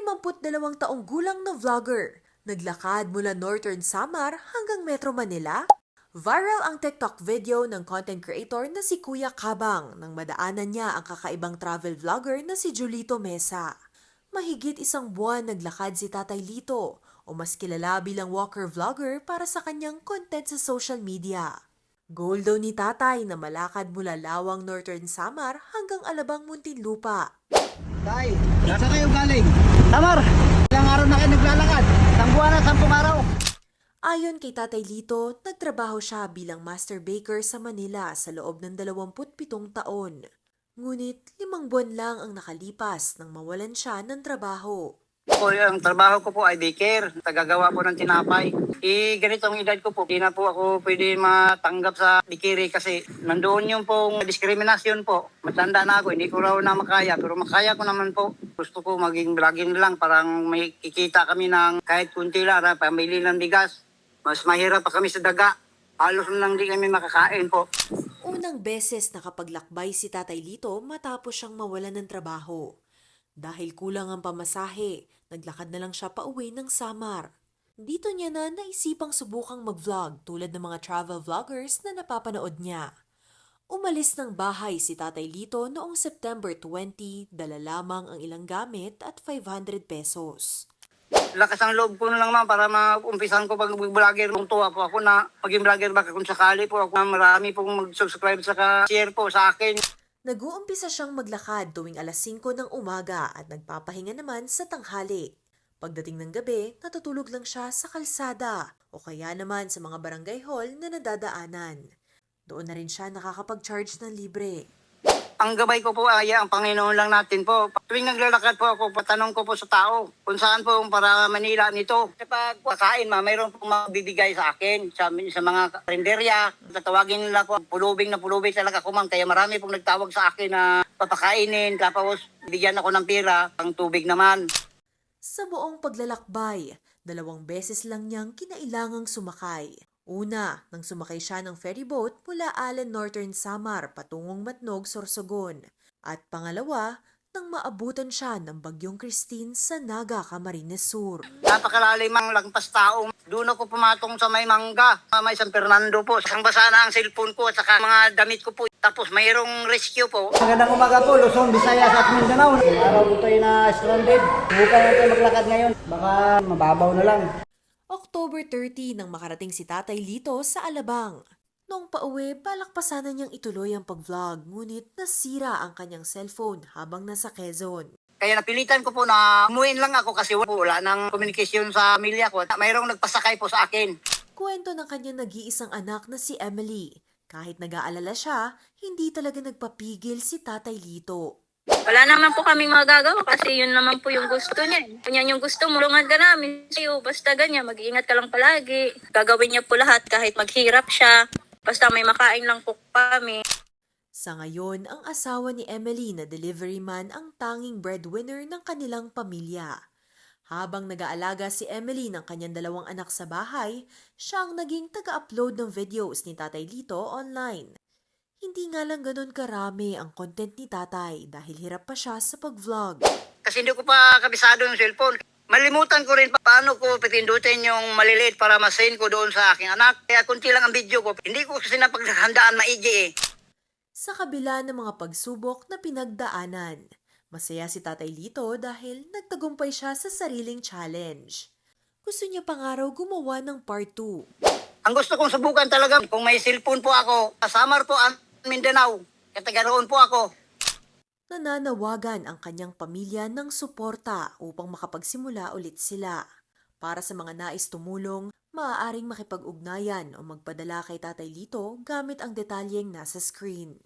52 taong gulang na vlogger, naglakad mula Northern Samar hanggang Metro Manila. Viral ang TikTok video ng content creator na si Kuya Kabang nang madaanan niya ang kakaibang travel vlogger na si Julito Mesa. Mahigit 1 buwan naglakad si Tatay Lito o mas kilala bilang walker vlogger para sa kanyang content sa social media. Goal daw ni Tatay na malakad mula Lawang Northern Samar hanggang Alabang Muntinlupa. Tay, saan kayo galing? Samar! Ilang araw na kayo naglalakad? 1 buwan na, 10 araw. Ayon kay Tatay Lito, nagtrabaho siya bilang master baker sa Manila sa loob ng 27 taon. Ngunit 5 buwan lang ang nakalipas nang mawalan siya ng trabaho. Ang trabaho ko po ay baker. Tagagawa po ng tinapay. Ganito ang edad ko po. Hindi na po ako pwede matanggap sa bakery kasi nandoon yung pong diskriminasyon po. Matanda na ako, hindi ko raw na makaya. Pero makaya ko naman po. Gusto ko maging vlogging lang. Parang may kikita kami ng kahit kunti lang. Pamili ng bigas. Mas mahirap pa kami sa daga. Halos lang di kami makakain po. Unang beses nakapaglakbay si Tatay Lito matapos siyang mawalan ng trabaho. Dahil kulang ang pamasahe, naglakad na lang siya pauwi ng Samar. Dito niya na naisipang subukang mag-vlog tulad ng mga travel vloggers na napapanood niya. Umalis ng bahay si Tatay Lito noong September 20, dala lamang ang ilang gamit at 500 pesos. Lakas ang loob ko na lang ma'am para maumpisan ko pag vlogger. Kung tuwa po ako na maging vlogger baka kung sakali po ako na marami pong mag-subscribe sa share po sa akin. Nag-uumpisa siyang maglakad tuwing alas 5 ng umaga at nagpapahinga naman sa tanghali. Pagdating ng gabi, natutulog lang siya sa kalsada o kaya naman sa mga barangay hall na nadadaanan. Doon na rin siya nakakapag-charge ng libre. Ang gabay ko po ay ang Panginoon lang natin po. Tuwing naglalakad po ako, patanong ko po sa tao kung saan po para Manila nito. Kapag kakain mayroon po magbibigay sa akin sa mga karinderya. Tatawagin nila ko, pulubing talaga ako ma'am. Kaya marami pong nagtawag sa akin na papakainin. Tapos bigyan ako ng pera, ang tubig naman. Sa buong paglalakbay, 2 beses lang niyang kinailangang sumakay. Una, nang sumakay siya ng ferryboat mula Allen Northern Samar patungong Matnog, Sorsogon. At pangalawa, nang maabutan siya ng Bagyong Christine sa Naga, Camarines Sur. Napakalalim ang lagpas tao. Doon ako pumatong sa may mangga, may San Fernando po. Isang basa na ang cellphone ko at saka mga damit ko po. Tapos mayroong rescue po. Magandang umaga po, Luzon, Visayas at Mindanao. Araw po tayo na stranded. Subukan natin maglakad ngayon. Baka mababaw na lang. October 30 nang makarating si Tatay Lito sa Alabang. Noong pauwi, balak pa sana niyang ituloy ang pag-vlog, ngunit nasira ang kanyang cellphone habang nasa Quezon. Kaya napilitan ko po na umuin lang ako kasi wala ng communication sa pamilya ko. Mayroong nagpasakay po sa akin. Kwento ng kanyang nag-iisang anak na si Emily. Kahit nag-aalala siya, hindi talaga nagpapigil si Tatay Lito. Wala naman po kaming magagawa kasi yun naman po yung gusto niya. Kung yan yung gusto mo, tulungan ka namin sa'yo. Basta ganyan, mag-iingat ka lang palagi. Gagawin niya po lahat kahit maghirap siya. Basta may makain lang po kami. Sa ngayon, ang asawa ni Emily na delivery man ang tanging breadwinner ng kanilang pamilya. Habang nag-aalaga si Emily ng kanyang 2 anak sa bahay, siya ang naging taga-upload ng videos ni Tatay Lito online. Hindi nga lang ganun karami ang content ni Tatay dahil hirap pa siya sa pag-vlog. Kasi hindi ko pa kabisado yung cellphone. Malimutan ko rin paano ko pitindutin yung maliliit para ma-send ko doon sa aking anak. Kaya kunti lang ang video ko. Hindi ko kasi napaghandaan maigi eh. Sa kabila ng mga pagsubok na pinagdaanan, masaya si Tatay Lito dahil nagtagumpay siya sa sariling challenge. Gusto niya pang araw gumawa ng part 2. Ang gusto kong subukan talaga, kung may cellphone po ako, Samar po ang Mindanao. Katagaroon po ako. Nananawagan ang kanyang pamilya ng suporta upang makapagsimula ulit sila. Para sa mga nais tumulong, maaaring makipag-ugnayan o magpadala kay Tatay Lito gamit ang detalyeng nasa screen.